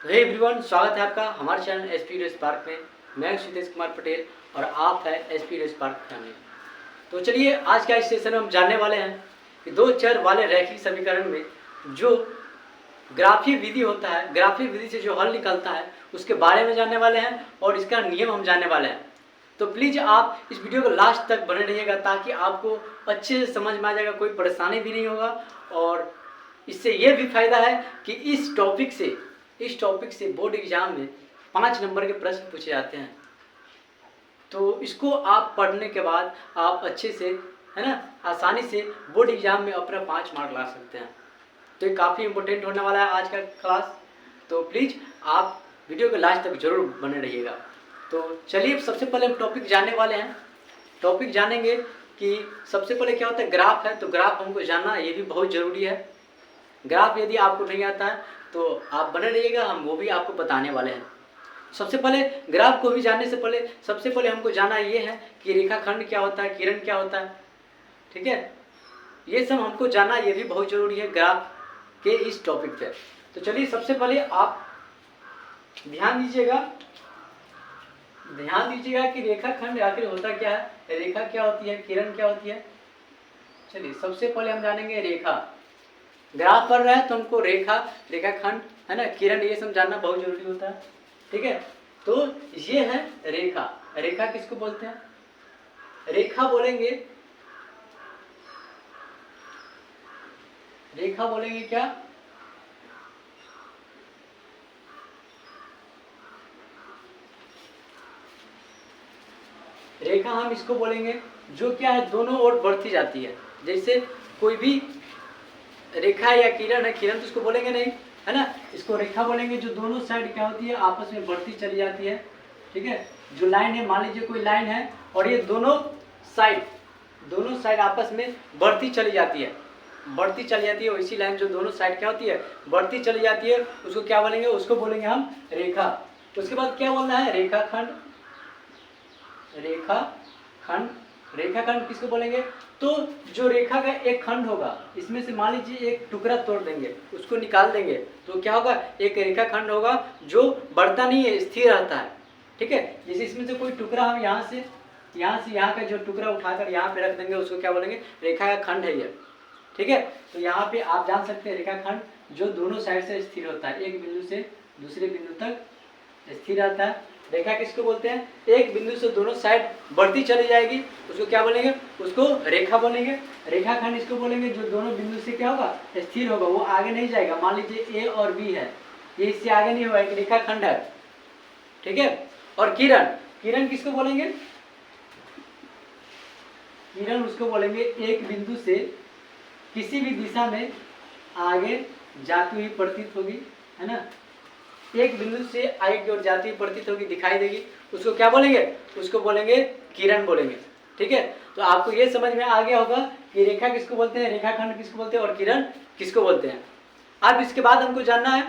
Hey everyone, स्वागत है आपका हमारे चैनल एसपी रेस पार्क में। मैं सुदेश कुमार पटेल और आप है एसपी रेस पार्क फैमिली। तो चलिए आज का इस सेशन में हम जानने वाले हैं कि दो चर वाले रैखिक समीकरण में जो ग्राफीय विधि होता है, ग्राफीय विधि से जो हल निकलता है उसके बारे में जानने वाले हैं और इसका नियम हम जानने वाले हैं। तो प्लीज़ आप इस वीडियो को लास्ट तक बने रहिएगा ताकि आपको अच्छे से समझ में आ जाएगा, कोई परेशानी भी नहीं होगा। और इससे यह भी फायदा है कि इस टॉपिक से बोर्ड एग्जाम में 5 नंबर के प्रश्न पूछे जाते हैं। तो इसको आप पढ़ने के बाद आप अच्छे से, है ना, आसानी से बोर्ड एग्जाम में अपना 5 मार्क ला सकते हैं। तो ये काफ़ी इंपॉर्टेंट होने वाला है आज का क्लास। तो प्लीज़ आप वीडियो के लास्ट तक जरूर बने रहिएगा। तो चलिए सबसे पहले हम टॉपिक जानने वाले हैं। टॉपिक जानेंगे कि सबसे पहले क्या होता है, ग्राफ है। तो ग्राफ हमको जानना ये भी बहुत ज़रूरी है। ग्राफ यदि आपको नहीं आता है तो आप बने रहिएगा, हम वो भी आपको बताने वाले हैं। सबसे पहले ग्राफ को भी जानने से पहले सबसे पहले हमको जानना ये है कि रेखाखंड क्या होता है, किरण क्या होता है। ठीक है, ये सब हमको जानना ये भी बहुत ज़रूरी है ग्राफ के इस टॉपिक पे। तो चलिए सबसे पहले आप ध्यान दीजिएगा कि रेखाखंड आखिर होता क्या है, रेखा क्या होती है, किरण क्या होती है। चलिए सबसे पहले हम जानेंगे रेखा। ग्राफ पढ़ रहा है तो हमको रेखाखंड, है ना, किरण, ये सब जानना बहुत जरूरी होता है। ठीक है, तो ये है रेखा। रेखा किसको बोलते हैं? रेखा बोलेंगे क्या? रेखा हम इसको बोलेंगे जो क्या है, दोनों ओर बढ़ती जाती है। जैसे कोई भी रेखा या किरण है, किरण तो इसको बोलेंगे नहीं, है ना, इसको रेखा बोलेंगे जो दोनों साइड क्या होती है, आपस में बढ़ती चली जाती है। ठीक है, जो लाइन है, मान लीजिए कोई लाइन है और ये दोनों साइड आपस में बढ़ती चली जाती है और इसी लाइन जो दोनों साइड क्या होती है, बढ़ती चली जाती है, उसको क्या बोलेंगे? उसको बोलेंगे हम रेखा। उसके बाद क्या बोलना है? रेखाखंड। रेखाखंड किसको बोलेंगे? तो जो रेखा का एक खंड होगा, इसमें से मान लीजिए एक टुकड़ा तोड़ देंगे, उसको निकाल देंगे, तो क्या होगा? एक रेखाखंड होगा जो बढ़ता नहीं है, स्थिर रहता है। ठीक है, जैसे इसमें से कोई टुकड़ा हम यहाँ से यहाँ का जो टुकड़ा उठाकर यहाँ पे रख देंगे, उसको क्या बोलेंगे? रेखा का खंड है ये। ठीक है, तो यहाँ पे आप जान सकते हैं रेखाखंड जो दोनों साइड से स्थिर होता है, एक बिंदु से दूसरे बिंदु तक स्थिर रहता है। रेखा किसको बोलते हैं? एक बिंदु से दोनों साइड बढ़ती चली जाएगी, उसको क्या बोलेंगे? उसको रेखा बोलेंगे। रेखाखंड इसको बोलेंगे जो दोनों बिंदु से क्या होगा? स्थिर होगा, वो आगे नहीं जाएगा। मान लीजिए ए और बी है, ये इससे आगे नहीं होगा, एक रेखाखंड है। ठीक है, और किरण किसको बोलेंगे? किरण उसको बोलेंगे एक बिंदु से किसी भी दिशा में आगे जाती हुई प्रतीत होगी, है ना, एक बिंदु से आगे की ओर जाती हुई प्रतीत होगी, दिखाई देगी, उसको क्या बोलेंगे? उसको बोलेंगे किरण बोलेंगे। ठीक है, तो आपको ये समझ में आ गया होगा कि रेखा किसको बोलते हैं, रेखाखंड किसको बोलते हैं और किरण किसको बोलते हैं। अब इसके बाद हमको जानना है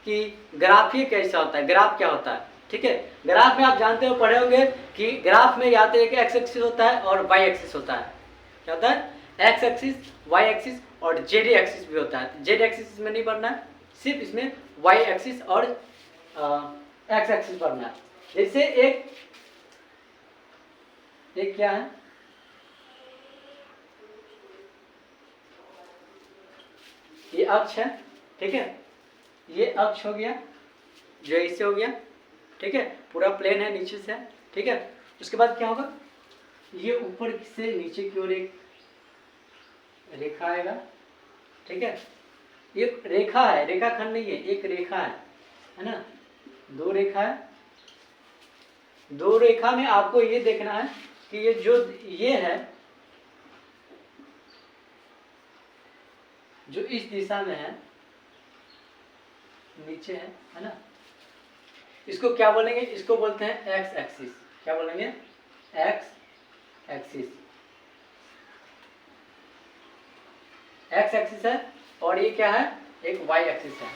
कि ग्राफीय कैसा होता है, ग्राफ क्या होता है। ठीक है, ग्राफ में आप जानते हो, पढ़े होंगे कि ग्राफ में या तो एक एक्स एक्सिस होता है और वाई एक्सिस होता है। क्या होता है? एक्स एक्सिस, वाई एक्सिस और जेड एक्सिस भी होता है। जेड एक्सिस इसमें नहीं पढ़ना है, सिर्फ इसमें वाई एक्सिस और एक्स एक्सिस पढ़ना है। जैसे एक क्या है, ये अक्ष है। ठीक है, ये अक्ष हो गया जो ऐसे हो गया। ठीक है, पूरा प्लेन है नीचे से। ठीक है, उसके बाद क्या होगा? ये ऊपर से नीचे की ओर एक रेखा आएगा। ठीक है, ये रेखा है, रेखाखंड नहीं है, एक रेखा है ना, दो रेखा है। दो रेखा में आपको ये देखना है कि ये जो ये है, जो इस दिशा में है, नीचे है ना, इसको क्या बोलेंगे? इसको बोलते हैं एक्स एक्सिस। क्या बोलेंगे? X axis. एक्स एक्सिस है और ये क्या है? एक वाई एक्सिस है।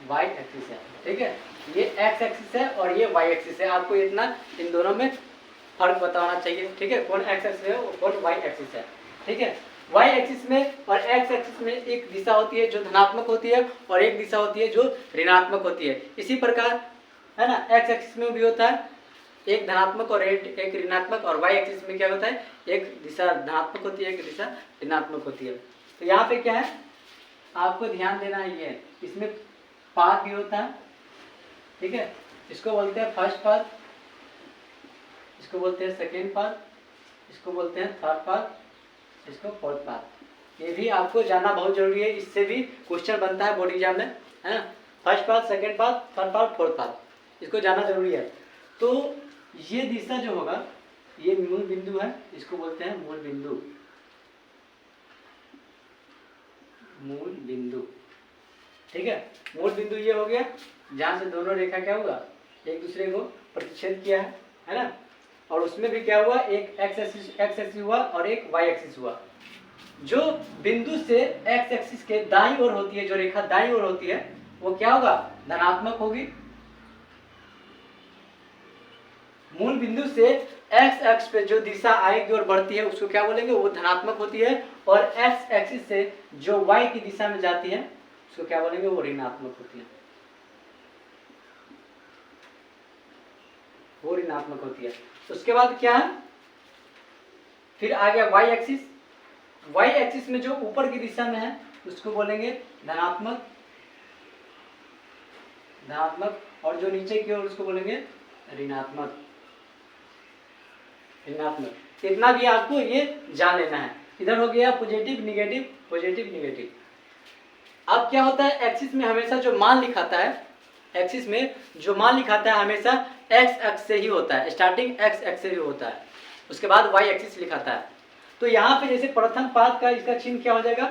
वाई एक्सिस है। ठीक है, ये एक्स एक्सिस है और ये वाई एक्सिस है। आपको इतना इन दोनों में फर्क बताना चाहिए। ठीक है, कौन एक्स एक्सिस है और कौन वाई एक्सिस है। ठीक है, वाई एक्सिस में और एक्स एक्सिस में एक दिशा होती है जो धनात्मक होती है और एक दिशा होती है जो ऋणात्मक होती है। इसी प्रकार है ना, एक्स एक्सिस में भी होता है एक धनात्मक और एक ऋणात्मक, और वाई एक्सिस में क्या होता है, एक दिशा धनात्मक होती है, एक दिशा ऋणात्मक होती है। तो यहाँ पे क्या है आपको ध्यान देना है, ये इसमें पाथ भी होता है, ठीक है, इसको बोलते हैं फर्स्ट पाथ, इसको बोलते हैं सेकेंड पाथ, इसको बोलते हैं थर्ड पाथ, इसको फोर्थ पाथ। ये भी आपको जानना बहुत जरूरी है, इससे भी क्वेश्चन बनता है बोर्ड एग्जाम में, है ना। First path, second path, third path, fourth path, इसको जानना जरूरी है। तो ये दिशा जो होगा, ये मूल बिंदु है, इसको बोलते हैं मूल बिंदु, मूल बिंदु, ठीक है। मूल बिंदु ये हो गया जहाँ से दोनों रेखा क्या हुआ, एक दूसरे को प्रतिच्छेद किया है ना। और उसमें भी क्या हुआ, एक एक्स एक्सिस हुआ और एक वाई एक्सिस हुआ। जो बिंदु से एक्स एक्सिस के दाईं ओर होती है, जो रेखा दाईं ओर होती है, वो क्या होगा, धनात्मक होगी। मूल बिंदु से एक्स एक्स पे जो दिशा आएगी और बढ़ती है उसको क्या बोलेंगे, वो धनात्मक होती है। और एक्स एक्सिस से जो वाई की दिशा में जाती है उसको क्या बोलेंगे, वो ऋणात्मक होती है, वो ऋणात्मक होती है। उसके बाद क्या है, फिर आ गया वाई एक्सिस। वाई एक्सिस में जो ऊपर की दिशा में है उसको बोलेंगे धनात्मक, धनात्मक, और जो नीचे की ओर उसको बोलेंगे ऋणात्मक, ऋणात्मक। इतना भी आपको ये जान लेना है। इधर हो गया पॉजिटिव निगेटिव, पॉजिटिव निगेटिव। अब क्या होता है, एक्सिस में हमेशा जो मान लिखाता है, एक्सिस में जो मान लिखाता है हमेशा एक्स एक्स से ही होता है, स्टार्टिंग एक्स एक्स से ही होता है, उसके बाद वाई एक्सिस लिखाता है। तो यहाँ पे जैसे प्रथम पाद का इसका चिन्ह क्या हो जाएगा,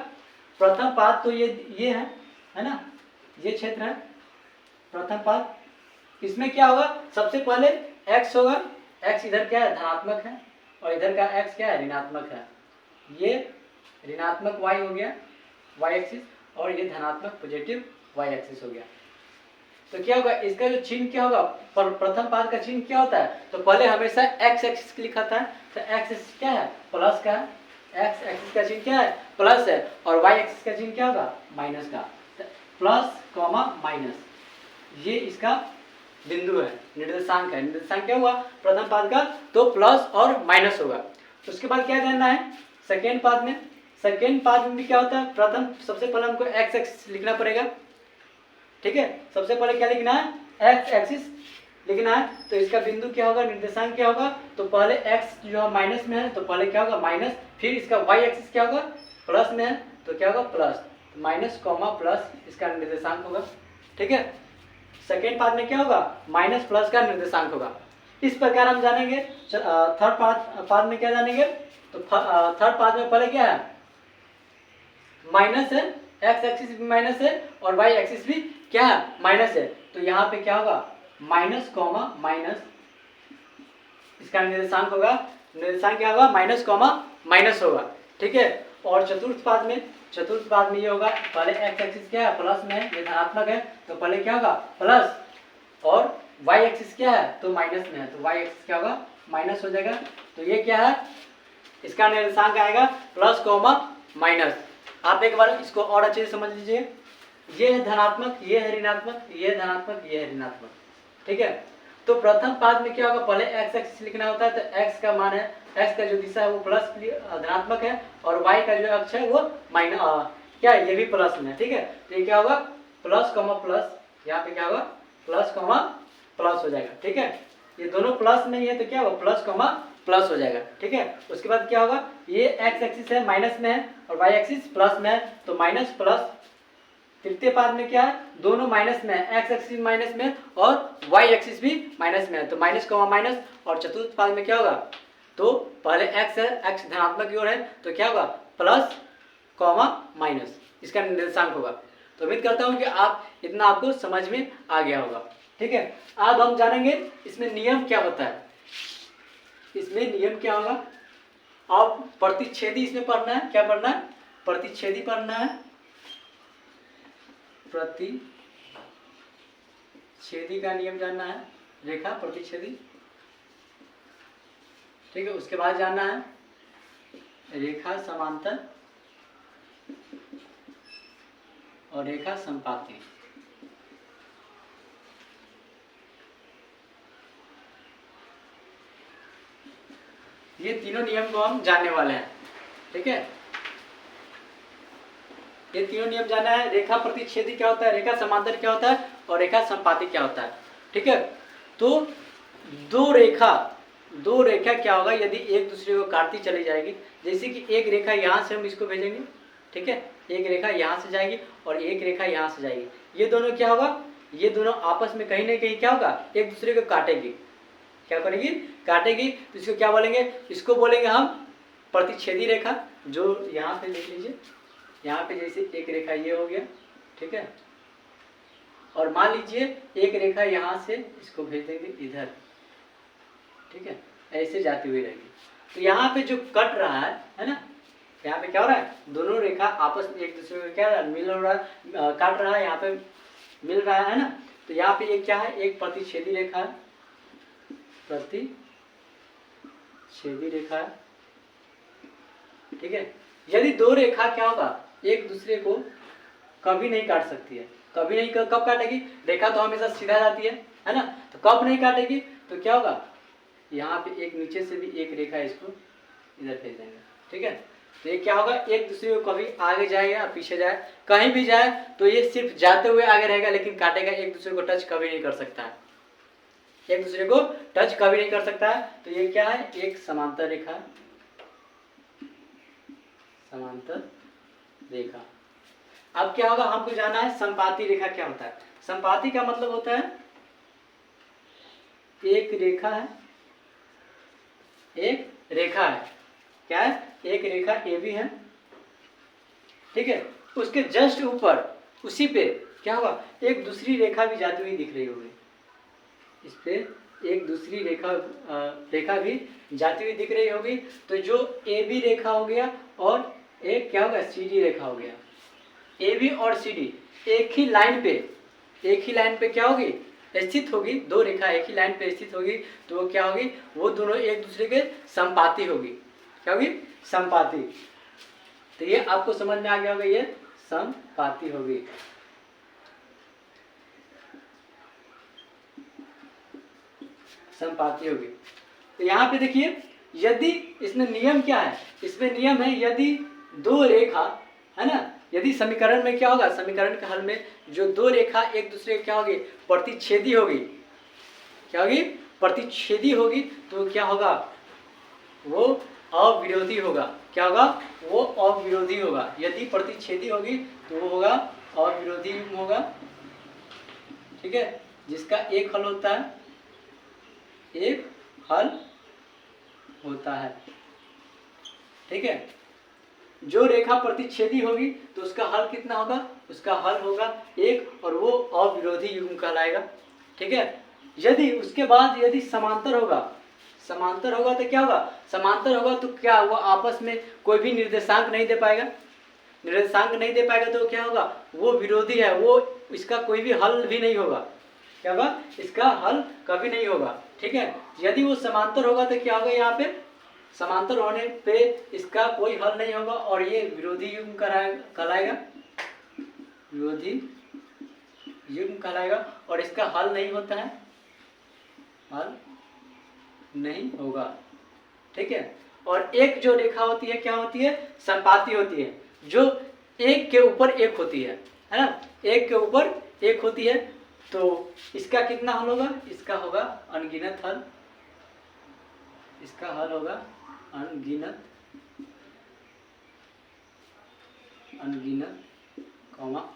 प्रथम पाद तो ये है ना, ये क्षेत्र है प्रथम पाद। इसमें क्या होगा, सबसे पहले एक्स होगा, एक्स इधर क्या है, धनात्मक है, और इधर का एक्स क्या है, ऋणात्मक है। ये ऋणात्मक वाई हो गया, वाई एक्सिस, और ये धनात्मक पॉजिटिव वाई एक्सिस हो गया। तो क्या होगा, इसका जो चिन्ह क्या होगा, प्रथम पाद का चिन्ह क्या होता है, तो पहले हमेशा एक्स एक्सिस लिखाता है, तो एक्स एक्सिस क्या है, प्लस का है, एक्स एक्सिस का चिन्ह क्या है, प्लस है, और वाई एक्सिस का चिन्ह क्या होगा, माइनस का। तो प्लस कॉमा माइनस, ये इसका बिंदु है, निर्देशांक है। निर्देशांक क्या हुआ प्रथम पाद का, तो प्लस और माइनस होगा। उसके बाद क्या जानना है, सेकेंड पाद में, सेकेंड पाद में भी क्या होता है, प्रथम सबसे पहले हमको एक्स एक्सिस लिखना पड़ेगा, ठीक है। सबसे पहले क्या लिखना है, एक्स एक्सिस लिखना है। तो इसका बिंदु क्या होगा, निर्देशांक क्या होगा, तो पहले एक्स जो है माइनस में है, तो पहले क्या होगा माइनस, फिर इसका वाई एक्सिस क्या होगा, प्लस में है, तो क्या होगा प्लस, माइनस कॉमा प्लस इसका निर्देशांक होगा, ठीक है। सेकेंड पाद में क्या होगा, माइनस प्लस का निर्देशांक होगा। इस प्रकार हम जानेंगे। थर्ड पाद में क्या जानेंगे, तो थर्ड पाद में पहले क्या है, माइनस है, एक्स एक्सिस भी माइनस है और वाई एक्सिस भी क्या है, माइनस है। तो यहाँ पे क्या होगा, माइनस कॉमा माइनस, इसका निर्देशांक होगा, निर्देशांक क्या होगा, माइनस कॉमा माइनस होगा, ठीक है। और चतुर्थ पाद में ये होगा, पहले एक्स एक्सिस क्या है, प्लस में है, ये धनात्मक है, तो पहले क्या होगा प्लस, और वाई एक्सिस क्या है, तो माइनस में है, तो वाई एक्सिस क्या होगा, माइनस हो जाएगा। तो ये क्या है, इसका निर्देशांक आएगा प्लस कॉमा माइनस। आप एक बार इसको और अच्छे से समझ लीजिए, ये है धनात्मक, ये है ऋणात्मक, ये है धनात्मक, ये है ऋणात्मक, ठीक है। तो प्रथम पाद में क्या होगा, पहले एक्स एक्सिस लिखना होता है, तो एक्स का मान है, एक्स का जो दिशा है वो प्लस धनात्मक है, और वाई का जो अक्ष है वो माइनस क्या है, ये भी प्लस में है, ठीक है। तो ये क्या होगा, प्लस कॉमा प्लस, यहाँ पे क्या होगा प्लस कॉमा प्लस हो जाएगा, ठीक है। ये दोनों प्लस में ही है, तो क्या होगा प्लस कॉमा प्लस हो जाएगा, ठीक है। उसके बाद क्या होगा, ये एक्स एक्सिस है माइनस में है और वाई एक्सिस प्लस में है, तो माइनस प्लस। तृतीय पाद में क्या है, दोनों माइनस में है, एक्स एक्सिस माइनस में और वाई एक्सिस भी माइनस में है, तो माइनस कॉमा माइनस। और चतुर्थ पाद में क्या होगा, तो पहले एक्स है, एक्स धनात्मक की ओर है, तो क्या होगा प्लस कॉमा माइनस, इसका निर्देशांक होगा। तो उम्मीद करता हूँ कि आप इतना आपको समझ में आ गया होगा, ठीक है। अब हम जानेंगे इसमें नियम क्या होता है, इसमें नियम क्या होगा। आप प्रतिच्छेदी इसमें पढ़ना है, क्या पढ़ना है, प्रतिच्छेदी पढ़ना है, प्रतिच्छेदी का नियम जानना है, रेखा प्रतिच्छेदी, ठीक है। उसके बाद जानना है रेखा समांतर और रेखा संपाती। ये तीनों नियम को हम जानने वाले हैं, ठीक है। ये तीनों नियम जाना है। रेखा प्रतिच्छेदी क्या होता है, रेखा समांतर क्या होता है और रेखा संपाती क्या होता है, ठीक है। तो दो रेखा क्या होगा यदि एक दूसरे को काटती चली जाएगी। जैसे कि एक रेखा यहाँ से हम इसको भेजेंगे, ठीक है, एक रेखा यहाँ से जाएगी और एक रेखा यहाँ से जाएगी। ये दोनों क्या होगा, ये दोनों आपस में कहीं ना कहीं क्या होगा, एक दूसरे को काटेगी। क्या करेगी, काटेगी। तो इसको क्या बोलेंगे, इसको बोलेंगे हम प्रतिच्छेदी रेखा। जो यहाँ पे देख लीजिए, यहाँ पे जैसे एक रेखा ये हो गया, ठीक है, और मान लीजिए एक रेखा यहाँ से इसको भेज देंगे इधर, ठीक है, ऐसे जाती हुई रहेगी। तो यहाँ पे जो कट रहा है ना, यहाँ पे क्या हो रहा है, दोनों रेखा आपस में एक दूसरे को क्या मिल रहा है, काट रहा है, यहाँ पे मिल रहा है ना। तो यहाँ पे एक क्या है, एक प्रतिच्छेदी रेखा है, प्रतिच्छेदी रेखा है, ठीक है। यदि दो रेखा क्या होगा, एक दूसरे को कभी नहीं काट सकती है। कभी नहीं, कब काटेगी, रेखा तो हमेशा सीधा जाती है ना। तो कब नहीं काटेगी, तो क्या होगा, यहाँ पे एक नीचे से भी एक रेखा इसको इधर भेज देंगे, ठीक है। तो ये क्या होगा, एक दूसरे को कभी आगे जाए या पीछे जाए, कहीं भी जाए तो ये सिर्फ जाते हुए आगे रहेगा, लेकिन काटेगा, एक दूसरे को टच कभी नहीं कर सकता है, एक दूसरे को टच कभी नहीं कर सकता है। तो ये क्या है, एक समांतर रेखा, समांतर रेखा। अब क्या होगा, हमको जाना है संपाती रेखा क्या होता है। संपाती का मतलब होता है एक रेखा है, एक रेखा है, क्या है, एक रेखा ए बी है, ठीक है, उसके जस्ट ऊपर उसी पे क्या होगा, एक दूसरी रेखा भी जाती हुई दिख रही होगी, इस पे एक दूसरी रेखा भी जाती हुई दिख रही होगी। तो जो ए बी रेखा हो गया और एक क्या होगा, सी डी रेखा हो गया। ए बी और सी डी एक ही लाइन पे क्या होगी, स्थित होगी। दो रेखा एक ही लाइन पे स्थित होगी, तो वो क्या होगी, वो दोनों एक दूसरे के संपाती होगी। क्या होगी, संपाती। तो ये आपको समझ में आ गया होगा, ये संपाती होगी। संपाती होगी। तो यहाँ पे देखिए, यदि इसमें नियम क्या है, इसमें नियम है यदि दो रेखा है ना, यदि समीकरण में क्या होगा, समीकरण के हल में जो दो रेखा एक दूसरे क्या होगी, प्रतिच्छेदी होगी, क्या होगी, प्रतिच्छेदी होगी, तो क्या होगा, वो अविरोधी होगा। क्या होगा, वो अविरोधी होगा। यदि प्रतिच्छेदी होगी तो वो होगा अविरोधी युग्म होगा, ठीक है, जिसका एक हल होता है, एक हल होता है, ठीक है। जो रेखा प्रतिच्छेदी होगी तो उसका हल कितना होगा, उसका हल होगा एक, और वो अविरोधी युग्म कहलाएगा, ठीक है। यदि उसके बाद यदि समांतर होगा तो क्या होगा, समांतर होगा तो क्या, वो आपस में कोई भी निर्देशांक नहीं दे पाएगा, तो क्या होगा, वो विरोधी है, वो इसका कोई भी हल भी नहीं होगा। क्या होगा, इसका हल कभी नहीं होगा, ठीक है। यदि वो समांतर होगा तो क्या होगा, यहाँ पे समांतर होने पे इसका कोई हल नहीं होगा और ये विरोधी युग्म कहलाएगा, विरोधी युग्म कहलाएगा, और इसका हल नहीं होता है, हल नहीं होगा, ठीक है। और एक जो रेखा होती है क्या होती है, संपाती होती है, जो एक के ऊपर एक होती है ना, एक के ऊपर एक होती है। तो इसका कितना हल होगा, इसका होगा अनगिनत हल, इसका हल होगा अनगिनत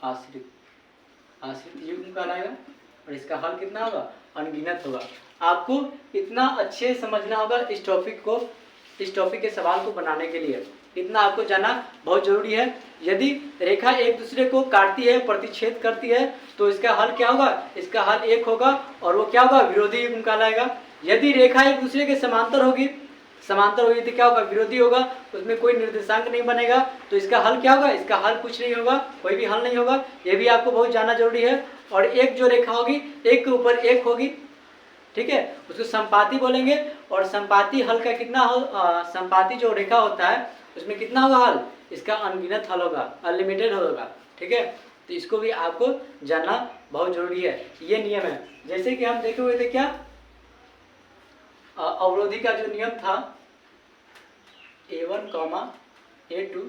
आश्रित युग्म कहलाएगा, और इसका हल कितना होगा, अनगिनत होगा। आपको इतना अच्छे समझना होगा इस टॉपिक के सवाल को बनाने के लिए, इतना आपको जानना बहुत जरूरी है। यदि रेखा एक दूसरे को काटती है, प्रतिच्छेद करती है, तो इसका हल क्या होगा, इसका हल एक होगा, और वो क्या होगा, विरोधी युग्म कहलाएगा। यदि रेखा एक दूसरे के समांतर होगी तो क्या होगा, विरोधी होगा, उसमें कोई निर्देशांक नहीं बनेगा, तो इसका हल क्या होगा, इसका हल कुछ नहीं होगा, कोई भी हल नहीं होगा। ये भी आपको बहुत जानना जरूरी है। और एक जो रेखा होगी एक के ऊपर एक होगी, ठीक है, उसको संपाती बोलेंगे। और संपाती हल का कितना संपाती जो रेखा होता है उसमें कितना होगा हल, इसका अनगिनत हल होगा, अनलिमिटेड होगा, ठीक है। तो इसको भी आपको जानना बहुत जरूरी है। ये नियम है। जैसे कि हम देखे हुए थे क्या, अवरोधी का जो नियम था A1 comma A2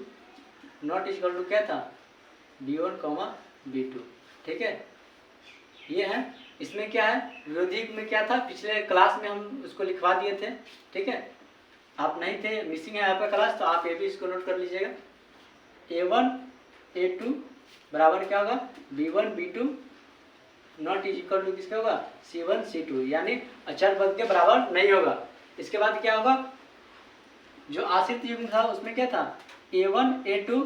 not equal to क्या था B1 कॉमा B2। ठीक है, ये है। इसमें क्या है, विरोधी में क्या था, पिछले क्लास में हम उसको लिखवा दिए थे। ठीक है, आप नहीं थे, मिसिंग है आपका क्लास, तो आप ये भी इसको नोट कर लीजिएगा। A1 A2 बराबर क्या होगा B1 B2 not is equal to किसका होगा C1 C2, यानी अचर पद के बराबर नहीं होगा। इसके बाद क्या होगा, जो आश्रित युग्म था उसमें क्या था A1 A2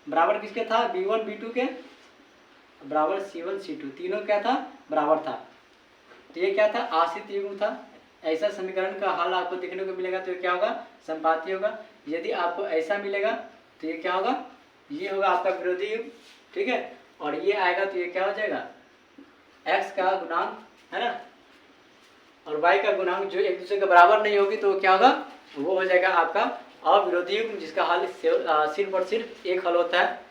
बराबर किसके था B1 B2 के बराबर C1 C2, तीनों क्या था बराबर था। तो ये क्या था आश्रित युग्म था। ऐसा समीकरण का हल आपको देखने को मिलेगा तो ये क्या होगा संपाती होगा। यदि आपको ऐसा मिलेगा तो ये क्या होगा, ये होगा आपका विरोधी युग्म। ठीक है, और ये आएगा तो ये क्या हो जाएगा x का गुणांक है ना, और y का गुणांक जो एक दूसरे के बराबर नहीं होगी तो क्या होगा वो हो जाएगा आपका अविरोधी युग्म, जिसका हल सिर्फ और सिर्फ एक हल होता है